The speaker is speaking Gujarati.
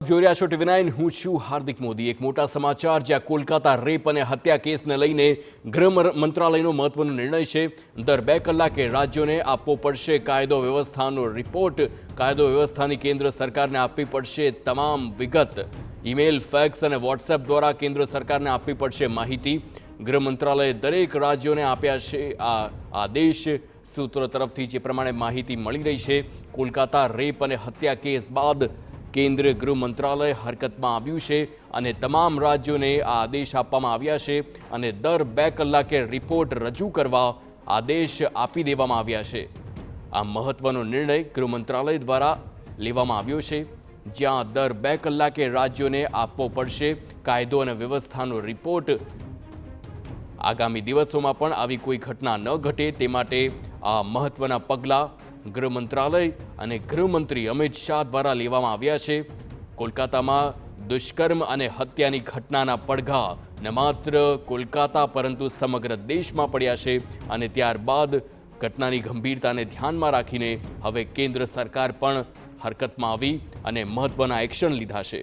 જોઈ રહ્યા છો TV9 હું છું હાર્દિક મોદી। એક મોટા સમાચાર જ્યાં કોલકાતા રેપ અને હત્યા કેસને લઈને ગૃહ મંત્રાલયનો મહત્વનો નિર્ણય છે। દર 2 કલાકે રાજ્યોને આપવો પડશે કાયદો વ્યવસ્થાનો રિપોર્ટ। કાયદો વ્યવસ્થાની કેન્દ્ર સરકારને આપવી પડશે તમામ વિગત। ઈમેલ, ફેક્સ અને વોટ્સએપ દ્વારા કેન્દ્ર સરકારને આપવી પડશે માહિતી। ગૃહ મંત્રાલયે દરેક રાજ્યોને આપ્યા છે આ આદેશ। સૂત્રો તરફથી જે પ્રમાણે માહિતી મળી રહી છે, કોલકાતા રેપ અને હત્યા કેસ બાદ કેન્દ્રીય ગૃહ મંત્રાલય હરકતમાં આવ્યું છે અને તમામ રાજ્યોને આ આદેશ આપવામાં આવ્યા છે અને દર 2 કલાકે રિપોર્ટ રજૂ કરવા આદેશ આપી દેવામાં આવ્યા છે। આ મહત્વનો નિર્ણય ગૃહ મંત્રાલય દ્વારા લેવામાં આવ્યો છે, જ્યાં દર 2 કલાકે રાજ્યોને આપવો પડશે કાયદો અને વ્યવસ્થાનો રિપોર્ટ। આગામી દિવસોમાં પણ આવી કોઈ ઘટના ન ઘટે તે માટે આ મહત્વના પગલાં ગૃહ મંત્રાલય અને ગૃહમંત્રી અમિત શાહ દ્વારા લેવામાં આવ્યા છે। કોલકાતામાં દુષ્કર્મ અને હત્યાની ઘટનાના પડઘા ન માત્ર કોલકાતા પરંતુ સમગ્ર દેશમાં પડ્યા છે અને ત્યારબાદ ઘટનાની ગંભીરતાને ધ્યાનમાં રાખીને હવે કેન્દ્ર સરકાર પણ હરકતમાં આવી અને મહત્વના એક્શન લીધા છે।